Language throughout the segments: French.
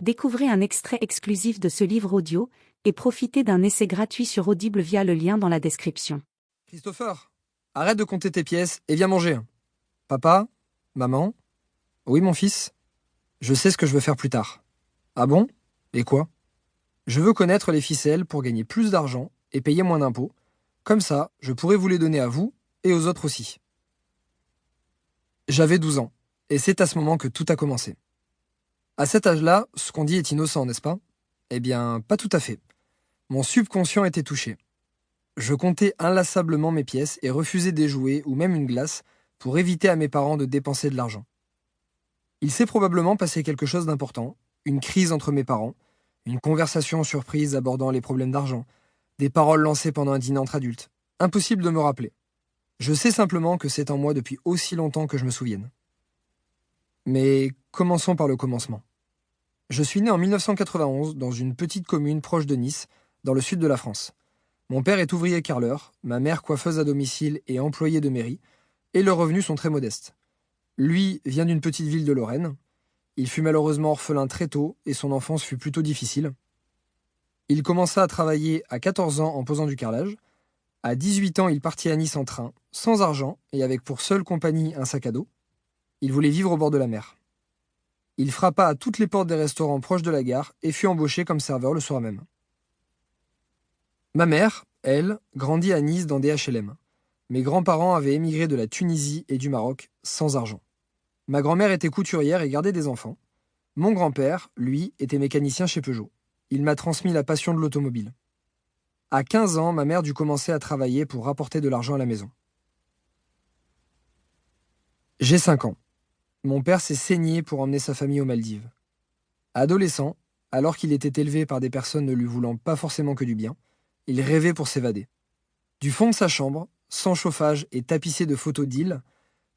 Découvrez un extrait exclusif de ce livre audio et profitez d'un essai gratuit sur Audible via le lien dans la description. Christopher, arrête de compter tes pièces et viens manger. Papa? Maman? Oui, mon fils? Je sais ce que je veux faire plus tard. Ah bon? Et quoi? Je veux connaître les ficelles pour gagner plus d'argent et payer moins d'impôts. Comme ça, je pourrai vous les donner à vous et aux autres aussi. J'avais 12 ans, et c'est à ce moment que tout a commencé. À cet âge-là, ce qu'on dit est innocent, n'est-ce pas? Eh bien, pas tout à fait. Mon subconscient était touché. Je comptais inlassablement mes pièces et refusais des jouets ou même une glace pour éviter à mes parents de dépenser de l'argent. Il s'est probablement passé quelque chose d'important, une crise entre mes parents, une conversation surprise abordant les problèmes d'argent, des paroles lancées pendant un dîner entre adultes. Impossible de me rappeler. Je sais simplement que c'est en moi depuis aussi longtemps que je me souvienne. Mais commençons par le commencement. Je suis né en 1991 dans une petite commune proche de Nice, dans le sud de la France. Mon père est ouvrier carreleur, ma mère coiffeuse à domicile et employée de mairie, et leurs revenus sont très modestes. Lui vient d'une petite ville de Lorraine. Il fut malheureusement orphelin très tôt et son enfance fut plutôt difficile. Il commença à travailler à 14 ans en posant du carrelage. À 18 ans, il partit à Nice en train, sans argent et avec pour seule compagnie un sac à dos. Il voulait vivre au bord de la mer. Il frappa à toutes les portes des restaurants proches de la gare et fut embauché comme serveur le soir même. Ma mère, elle, grandit à Nice dans des HLM. Mes grands-parents avaient émigré de la Tunisie et du Maroc, sans argent. Ma grand-mère était couturière et gardait des enfants. Mon grand-père, lui, était mécanicien chez Peugeot. Il m'a transmis la passion de l'automobile. À 15 ans, ma mère dut commencer à travailler pour rapporter de l'argent à la maison. J'ai 5 ans. Mon père s'est saigné pour emmener sa famille aux Maldives. Adolescent, alors qu'il était élevé par des personnes ne lui voulant pas forcément que du bien, il rêvait pour s'évader. Du fond de sa chambre, sans chauffage et tapissé de photos d'îles,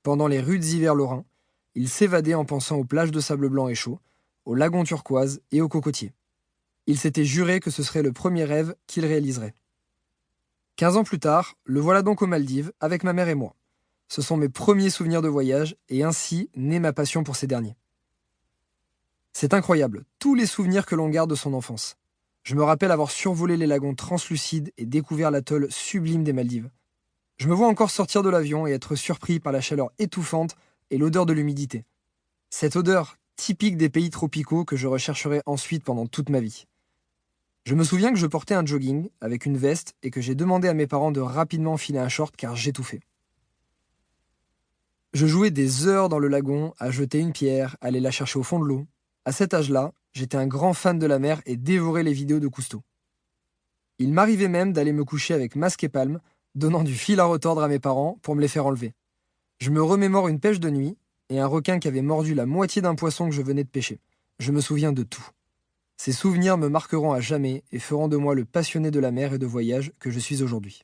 pendant les rudes hivers lorrains, il s'évadait en pensant aux plages de sable blanc et chaud, aux lagons turquoises et aux cocotiers. Il s'était juré que ce serait le premier rêve qu'il réaliserait. 15 ans plus tard, le voilà donc aux Maldives avec ma mère et moi. Ce sont mes premiers souvenirs de voyage et ainsi naît ma passion pour ces derniers. C'est incroyable, tous les souvenirs que l'on garde de son enfance. Je me rappelle avoir survolé les lagons translucides et découvert l'atoll sublime des Maldives. Je me vois encore sortir de l'avion et être surpris par la chaleur étouffante et l'odeur de l'humidité. Cette odeur typique des pays tropicaux que je rechercherai ensuite pendant toute ma vie. Je me souviens que je portais un jogging avec une veste et que j'ai demandé à mes parents de rapidement enfiler un short car j'étouffais. Je jouais des heures dans le lagon à jeter une pierre, aller la chercher au fond de l'eau. À cet âge-là, j'étais un grand fan de la mer et dévorais les vidéos de Cousteau. Il m'arrivait même d'aller me coucher avec masque et palme, donnant du fil à retordre à mes parents pour me les faire enlever. Je me remémore une pêche de nuit et un requin qui avait mordu la moitié d'un poisson que je venais de pêcher. Je me souviens de tout. Ces souvenirs me marqueront à jamais et feront de moi le passionné de la mer et de voyage que je suis aujourd'hui.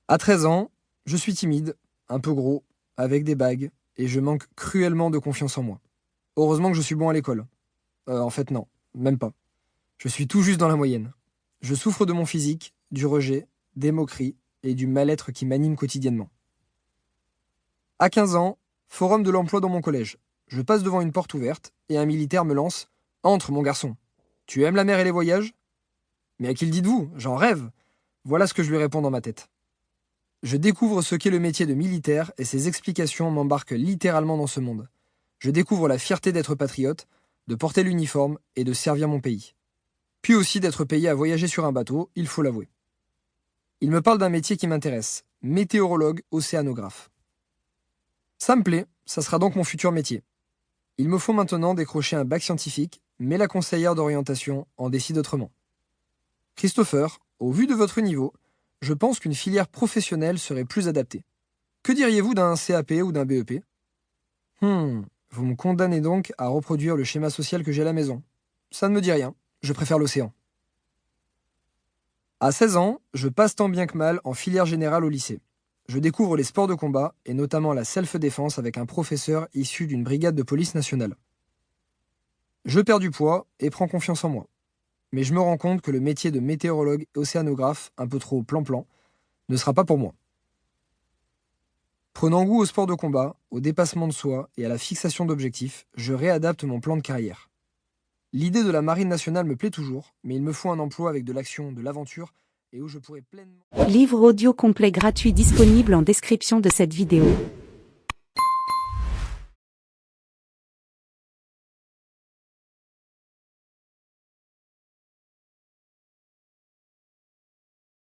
À 13 ans, je suis timide, un peu gros, avec des bagues, et je manque cruellement de confiance en moi. Heureusement que je suis bon à l'école. En fait, non, même pas. Je suis tout juste dans la moyenne. Je souffre de mon physique, du rejet, des moqueries et du mal-être qui m'anime quotidiennement. À 15 ans, forum de l'emploi dans mon collège. Je passe devant une porte ouverte et un militaire me lance: Entre, mon garçon. Tu aimes la mer et les voyages? Mais à qui le dites-vous? J'en rêve. Voilà ce que je lui réponds dans ma tête. Je découvre ce qu'est le métier de militaire et ses explications m'embarquent littéralement dans ce monde. Je découvre la fierté d'être patriote, de porter l'uniforme et de servir mon pays. Puis aussi d'être payé à voyager sur un bateau, il faut l'avouer. Il me parle d'un métier qui m'intéresse, météorologue océanographe. Ça me plaît, ça sera donc mon futur métier. Il me faut maintenant décrocher un bac scientifique, mais la conseillère d'orientation en décide autrement. Christopher, au vu de votre niveau, je pense qu'une filière professionnelle serait plus adaptée. Que diriez-vous d'un CAP ou d'un BEP? Vous me condamnez donc à reproduire le schéma social que j'ai à la maison. Ça ne me dit rien, je préfère l'océan. À 16 ans, je passe tant bien que mal en filière générale au lycée. Je découvre les sports de combat et notamment la self-défense avec un professeur issu d'une brigade de police nationale. Je perds du poids et prends confiance en moi. Mais je me rends compte que le métier de météorologue et océanographe, un peu trop plan-plan, ne sera pas pour moi. Prenant goût au sport de combat, au dépassement de soi et à la fixation d'objectifs, je réadapte mon plan de carrière. L'idée de la Marine nationale me plaît toujours, mais il me faut un emploi avec de l'action, de l'aventure, et où je pourrais pleinement... Livre audio complet gratuit disponible en description de cette vidéo.